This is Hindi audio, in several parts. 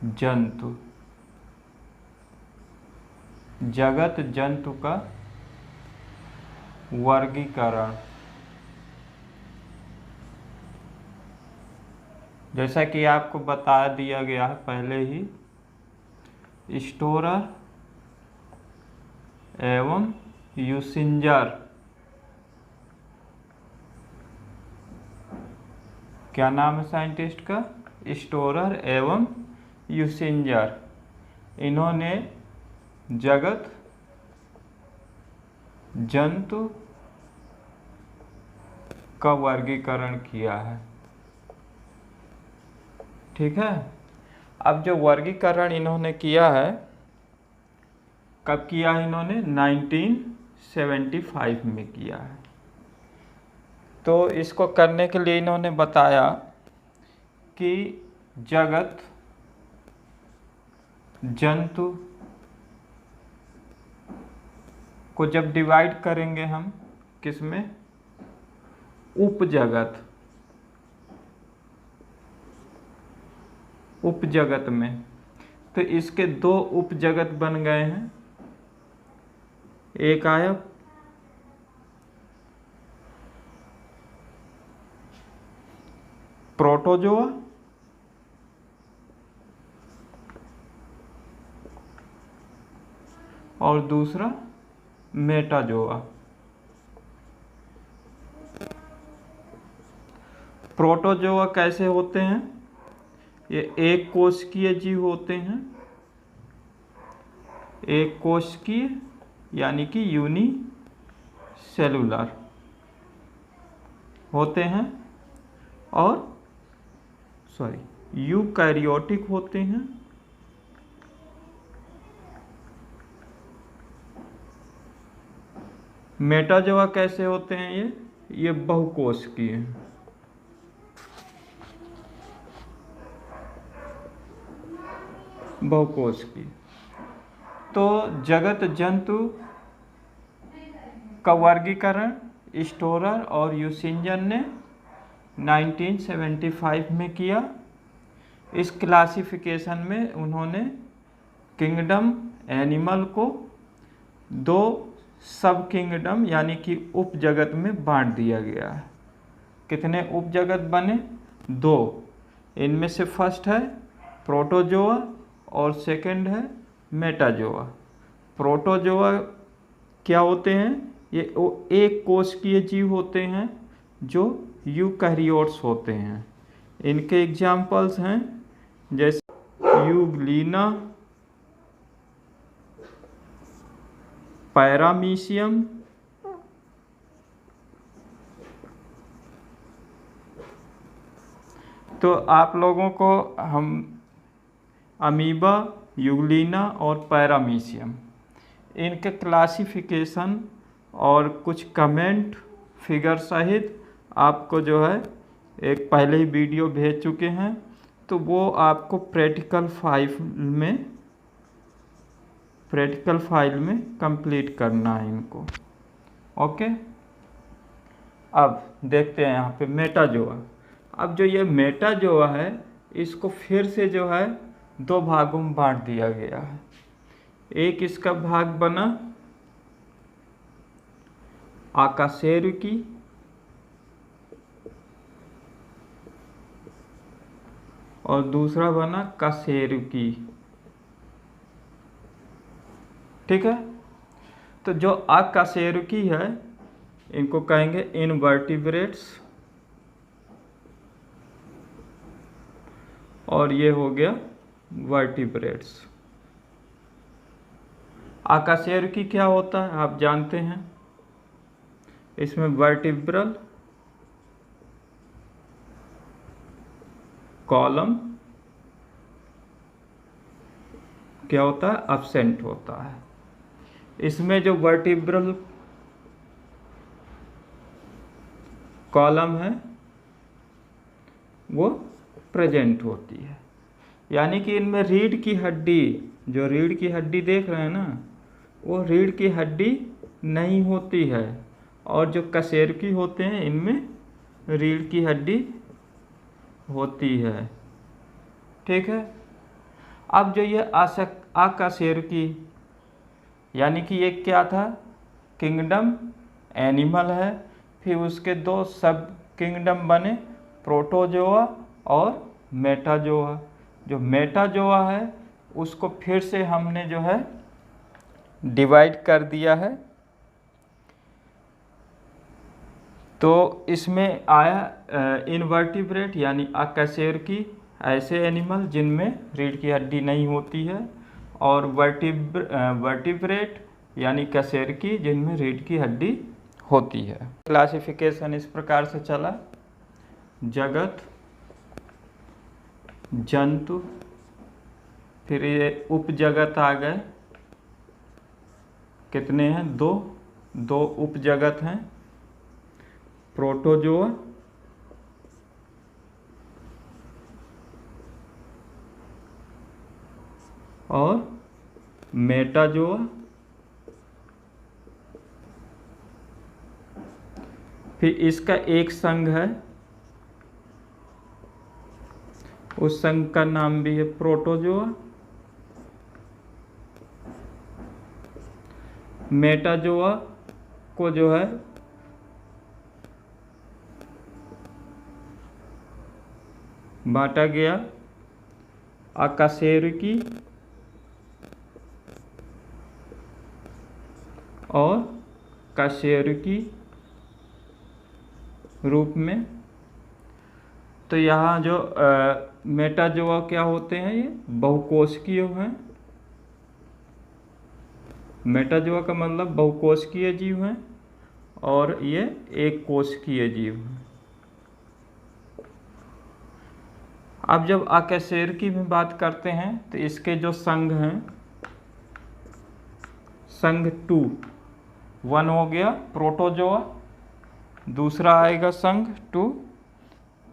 जंतु, जगत जंतु का वर्गीकरण। जैसा कि आपको बता दिया गया है पहले ही, स्टोरर एवं यूसिंजर, क्या नाम है साइंटिस्ट का? स्टोरर एवं यूसिंजर। इन्होंने जगत जंतु का वर्गीकरण किया है। ठीक है। अब जो वर्गीकरण इन्होंने किया है, कब किया है इन्होंने? 1975 में किया है। तो इसको करने के लिए इन्होंने बताया कि जगत जंतु को जब डिवाइड करेंगे हम किसमें? उपजगत, उपजगत में। तो इसके दो उपजगत बन गए हैं। एक आया प्रोटोजोआ और दूसरा मेटाजोआ। प्रोटोजोआ कैसे होते हैं? ये एक कोशिकीय जीव होते हैं, एक कोशिकीय यानी कि यूनिसेलुलर होते हैं, और यूकैरियोटिक होते हैं। मेटाजोआ कैसे होते हैं? ये बहुकोशिकीय हैं। बहुकोशिकीय। तो जगत जंतु का वर्गीकरण स्टोरर और यूसिंजर ने 1975 में किया। इस क्लासिफिकेशन में उन्होंने किंगडम एनिमल को दो सब किंगडम यानी कि उपजगत में बांट दिया गया है। कितने उपजगत बने? दो। इनमें से फर्स्ट है प्रोटोजोआ और सेकंड है मेटाजोआ। प्रोटोजोआ क्या होते हैं? ये एक कोशिकीय जीव होते हैं जो यूकैरियोट्स होते हैं। इनके एग्जाम्पल्स हैं जैसे यूग्लिना, पैरामीशियम, तो आप लोगों को हम अमीबा, यूग्लिना और पैरामीशियम, इनके क्लासिफिकेशन और कुछ कमेंट फिगर सहित आपको जो है एक पहले ही वीडियो भेज चुके हैं। तो वो आपको प्रैक्टिकल फाइल में कंप्लीट करना है इनको। ओके। अब देखते हैं यहाँ पे मेटाजोआ। अब जो ये मेटाजोआ है, इसको फिर से जो है दो भागों में बांट दिया गया है। एक इसका भाग बना आकाशेरुकी और दूसरा बना कशेरुकी। ठीक है। तो जो अकशेरुकी है इनको कहेंगे इनवर्टिब्रेट्स, और ये हो गया वर्टिब्रेट्स। अकशेरुकी क्या होता है आप जानते हैं? इसमें वर्टिब्रल कॉलम क्या होता है? एब्सेंट होता है। इसमें जो वर्टिब्रल कॉलम है वो प्रेजेंट होती है। यानी कि इनमें रीढ़ की हड्डी, जो रीढ़ की हड्डी देख रहे हैं ना, वो रीढ़ की हड्डी नहीं होती है। और जो कशेरुकी होते हैं इनमें रीढ़ की हड्डी होती है। ठीक है। अब जो ये अकशेरुकी यानी कि ये क्या था, किंगडम एनिमल है। फिर उसके दो सब किंगडम बने, प्रोटोजोआ और मेटाजोआ। जो मेटाजोआ है उसको फिर से हमने जो है डिवाइड कर दिया है। तो इसमें आया इनवर्टिब्रेट यानी अकशेरुकी, ऐसे एनिमल जिनमें रीढ़ की हड्डी नहीं होती है, और वर्टिब्रेट यानी कशेरुकी जिनमें रीढ़ की हड्डी होती है। क्लासिफिकेशन इस प्रकार से चला: जगत, जंतु, फिर ये उपजगत आ गए, कितने हैं, दो उपजगत हैं, प्रोटोजोआ और मेटाजोआ। फिर इसका एक संघ है, उस संघ का नाम भी है प्रोटोजोआ। मेटाजोआ को जो है बांटा गया अकशेरुकी और कशेरुकी रूप में। तो यहाँ जो मेटाजोआ क्या होते हैं, ये बहुकोशिकीय हैं। मेटाजोआ का मतलब बहुकोशिकीय जीव हैं और ये एक कोशिकीय जीव हैं। अब जब अकशेरुकी में बात करते हैं तो इसके जो संघ हैं, संघ 2, 1 हो गया प्रोटोजोआ, दूसरा आएगा संघ 2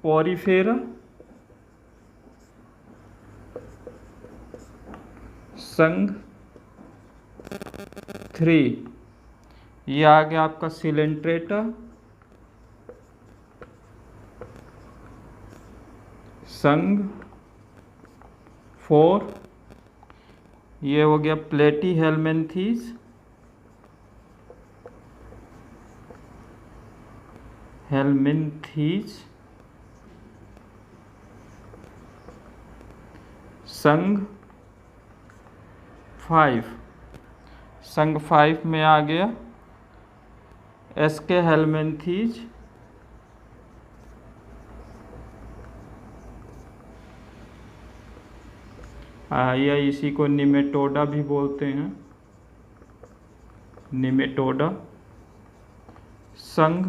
पोरीफेरा, संघ 3 ये आ गया आपका सिलेंट्रेटा, संघ 4 ये हो गया प्लेटीहेल्मिन्थीस, संघ 5 में आ गया एस्के हेल्मिन्थीज, या इसी को निमेटोडा भी बोलते हैं, निमेटोडा। संघ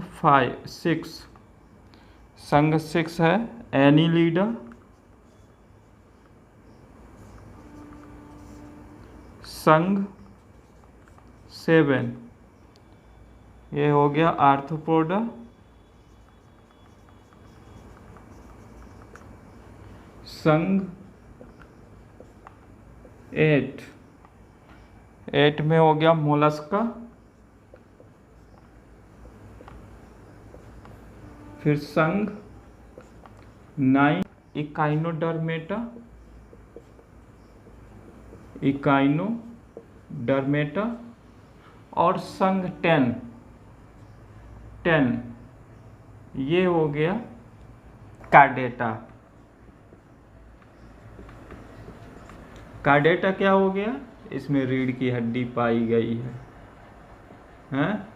6 है एनीलिडा, संघ 7 ये हो गया आर्थ्रोपोडा, संघ 8 में हो गया मोलस्का, फिर संघ 9 इकाइनोडर्मेटा और संघ 10 ये हो गया कार्डेटा। कार्डेटा क्या हो गया, इसमें रीढ़ की हड्डी पाई गई है, हैं?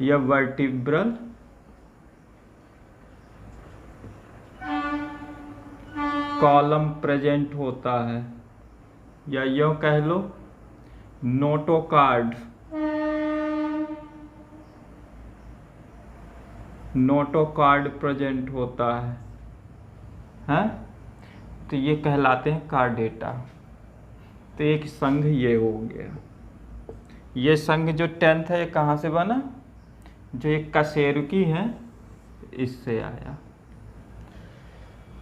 यह वर्टिब्रल कॉलम प्रेजेंट होता है, या यूं कह लो नोटोकार्ड प्रेजेंट होता है, हैं? तो ये कहलाते हैं कार्डेटा। तो एक संघ ये हो गया। ये संघ जो 10th है ये कहाँ से बना, जो एक कशेरुकी है इससे आया।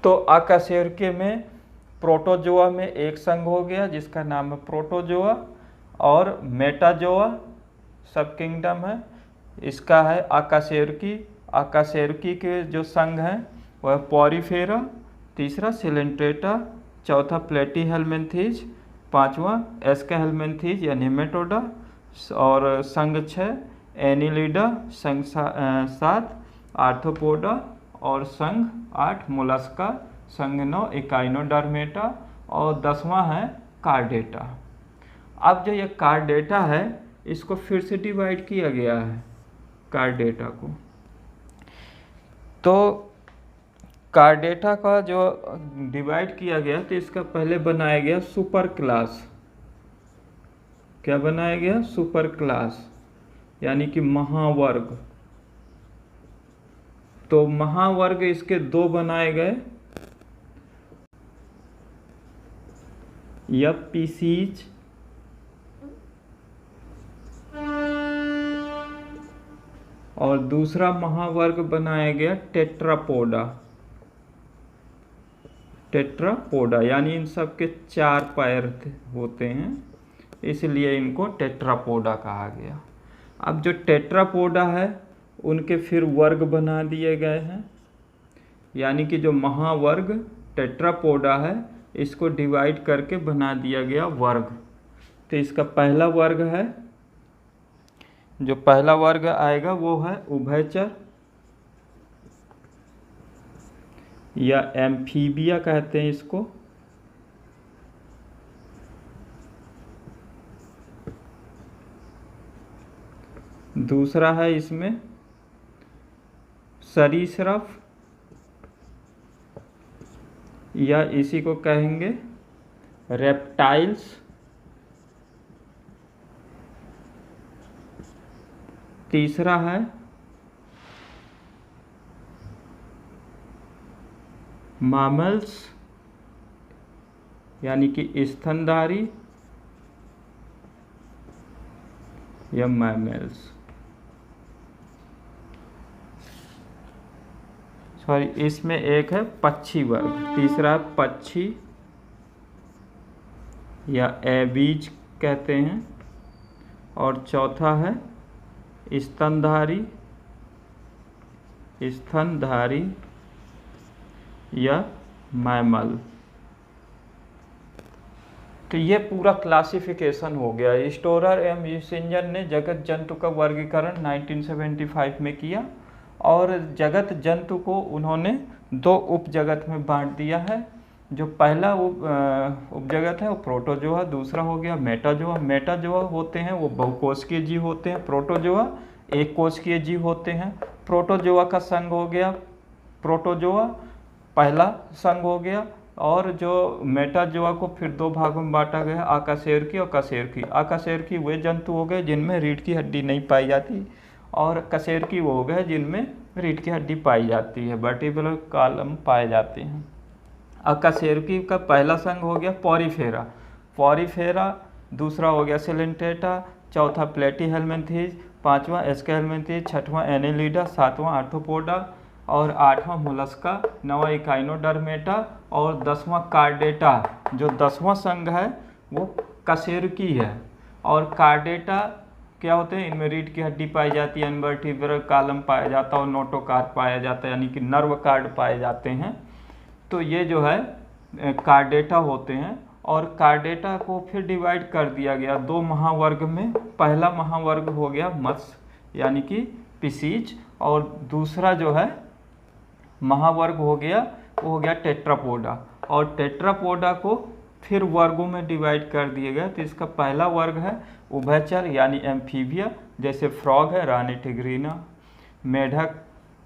तो अकशेरुकी में प्रोटोजोआ में एक संघ हो गया जिसका नाम है प्रोटोजोआ, और मेटाजोआ सब किंगडम है, इसका है अकशेरुकी। अकशेरुकी के जो संघ हैं वह पोरीफेरा, तीसरा सिलेंट्रेटा, चौथा प्लेटीहेल्मिन्थीज, पांचवा एस्केहेल्मिन्थीज या नेमेटोडा, और संघ 6 एनिलिडा, संघ 7 आर्थ्रोपोडा, और संघ 8 मोलस्का, संघ 9 इकाइनोडर्मेटा, और 10वां है कार्डेटा। अब जो ये कार्डेटा है इसको फिर से डिवाइड किया गया है कार्डेटा को। तो कार्डेटा का जो डिवाइड किया गया तो इसका पहले बनाया गया सुपर क्लास। क्या बनाया गया? सुपर क्लास, यानी कि महावर्ग। तो महावर्ग इसके 2 बनाए गए, एपीसीज और दूसरा महावर्ग बनाया गया टेट्रापोडा। टेट्रापोडा यानी इन सब के 4 पैर होते हैं, इसलिए इनको टेट्रापोडा कहा गया। अब जो टेट्रापोडा है उनके फिर वर्ग बना दिए गए हैं, यानी कि जो महावर्ग टेट्रापोडा है इसको डिवाइड करके बना दिया गया वर्ग। तो इसका पहला वर्ग है, जो पहला वर्ग आएगा वो है उभयचर या एम्फीबिया कहते हैं इसको। दूसरा है इसमें सरीसृप या इसी को कहेंगे रेप्टाइल्स। तीसरा है मैमल्स यानी कि स्तनधारी या मैमल्स। सॉरी, इसमें एक है पक्षी वर्ग। तीसरा है पक्षी या एबीज कहते हैं, और चौथा है स्तनधारी या मैमल। तो ये पूरा क्लासिफिकेशन हो गया। स्टोरर एवं यूसिंजन ने जगत जंतु का वर्गीकरण 1975 में किया, और जगत जंतु को उन्होंने 2 उपजगत में बांट दिया है। जो पहला उपजगत है वो प्रोटोजोआ, दूसरा हो गया मेटाजोआ। मेटाजोआ होते हैं वो बहुकोशिकीय जीव होते हैं, प्रोटोजोआ एक कोशिकीय जीव होते हैं। प्रोटोजोआ का संघ हो गया प्रोटोजोआ, पहला संघ हो गया, और जो मेटाजोआ को फिर 2 भागों में बांटा गया, अकशेरुकी और कशेरुकी। अकशेरुकी वे जंतु हो गए जिनमें रीढ़ की हड्डी नहीं पाई जाती, और कशेरुकी वो हो गए जिनमें रीढ़ की हड्डी पाई जाती है, वर्टिब्रल कॉलम पाए जाते हैं। अकशेरुकी का पहला संघ हो गया पॉरीफेरा। पॉरीफेरा, दूसरा हो गया सिलेंटेटा, चौथा प्लेटीहेल्मिन्थीज, पांचवा एस्केहेल्मिन्थीज, छठवां एनिलिडा, सातवां आर्थ्रोपोडा, और 8वां मोलस्का, 9वां इकाइनोडर्मेटा, और 10वां कार्डेटा। जो 10वां संघ है वो कशेरुकी है। और कार्डेटा क्या होते हैं? इनमें रीढ़ की हड्डी पाई जाती है, इनवर्टिब्रल कॉलम पाया जाता है, और नोटोकार्ड पाया जाता है, यानी कि नर्व कार्ड पाए जाते हैं। तो ये जो है कार्डेटा होते हैं। और कार्डेटा को फिर डिवाइड कर दिया गया 2 महावर्ग में। पहला महावर्ग हो गया मत्स्य यानी कि पिसीज, और दूसरा जो है महावर्ग हो गया वो हो गया टेट्रापोडा। और टेट्रापोडा को फिर वर्गों में डिवाइड कर दिया गया। तो इसका पहला वर्ग है उभयचर यानी एम्फीबिया, जैसे फ्रॉग है रानी टिग्रीना, मेढक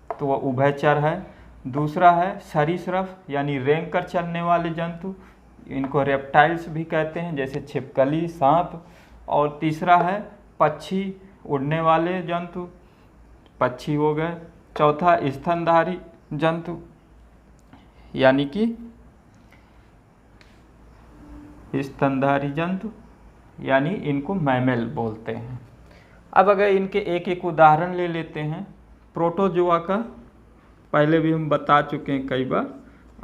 तो वह उभयचर है। दूसरा है सरीसृप यानी रेंग कर चलने वाले जंतु, इनको रेप्टाइल्स भी कहते हैं, जैसे छिपकली, सांप। और तीसरा है पक्षी, उड़ने वाले जंतु, पक्षी हो गए। चौथा स्तनधारी जंतु यानी कि स्तनधारी जंतु, यानी इनको मैमल बोलते हैं। अब अगर इनके एक एक उदाहरण ले लेते हैं। प्रोटोजोआ का पहले भी हम बता चुके हैं कई बार,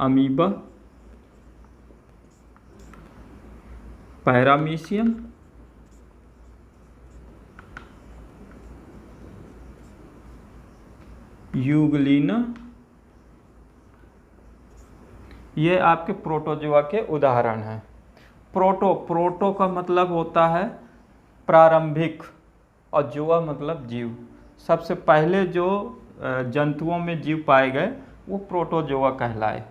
अमीबा, पैरामीशियम, यूग्लिना, ये आपके प्रोटोजोआ के उदाहरण हैं। प्रोटो का मतलब होता है प्रारंभिक, और जोआ मतलब जीव। सबसे पहले जो जंतुओं में जीव पाए गए वो प्रोटोजोआ कहलाए।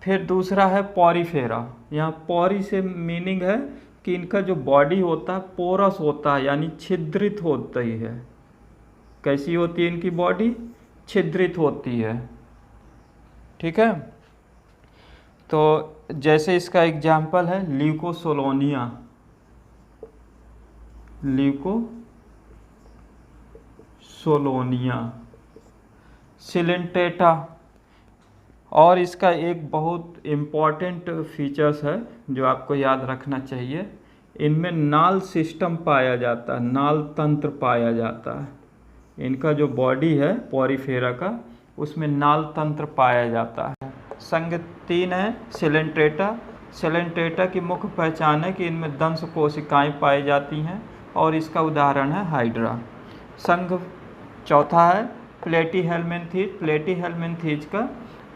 फिर दूसरा है पॉरीफेरा। यहाँ पॉरी से मीनिंग है कि इनका जो बॉडी होता है पोरस होता है, यानी छिद्रित होती है। कैसी होती है इनकी बॉडी? छिद्रित होती है। ठीक है। तो जैसे इसका एग्जाम्पल है ल्यूकोसोलोनिया, सिलेंटेटा। और इसका एक बहुत इम्पॉर्टेंट फीचर्स है जो आपको याद रखना चाहिए, इनमें नाल सिस्टम पाया जाता है, नाल तंत्र पाया जाता है। इनका जो बॉडी है पॉरीफेरा का, उसमें नाल तंत्र पाया जाता है। संघ 3 है सिलेंट्रेटा। सिलेंट्रेटा की मुख्य पहचान है कि इनमें दंश कोशिकाएं पाई जाती हैं, और इसका उदाहरण है हाइड्रा। संघ 4 है प्लेटीहेल्मिन्थीज। प्लेटीहेल्मिन्थीज का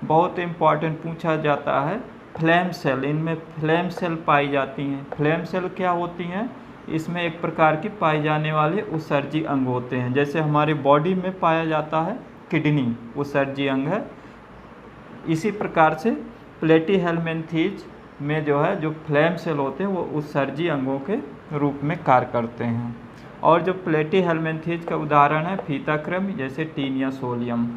बहुत इम्पॉर्टेंट पूछा जाता है फ्लेम सेल। इनमें फ्लेम सेल पाई जाती हैं। फ्लेम सेल क्या होती हैं? इसमें एक प्रकार की पाई जाने वाले उत्सर्जी अंग होते हैं। जैसे हमारे बॉडी में पाया जाता है किडनी, उत्सर्जी अंग है। इसी प्रकार से प्लेटीहेल्मिन्थीज में जो है जो फ्लेम सेल होते हैं वो उत्सर्जी अंगों के रूप में कार्य करते हैं। और जो प्लेटीहेल्मिन्थीज का उदाहरण है फीताक्रम, जैसे टीनिया सोलियम।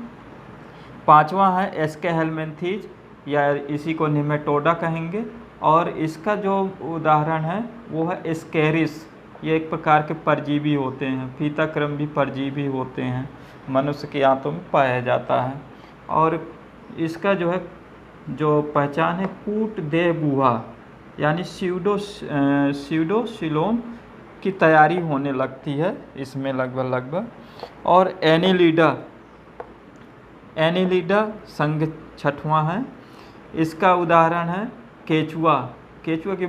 5वां है एस्केहेल्मिन्थीज, या इसी को निमेटोडा कहेंगे। और इसका जो उदाहरण है वो है एस्केरिस। ये एक प्रकार के परजीवी होते हैं। फीताक्रम भी परजीवी होते हैं, मनुष्य के आंतों में पाया जाता है। और इसका जो है जो पहचान है कूट देह गुहा, यानी स्यूडोसिलोम की तैयारी होने लगती है इसमें लगभग। और एनीलिडा संघ 6वां है। इसका उदाहरण है केचुआ। केचुआ की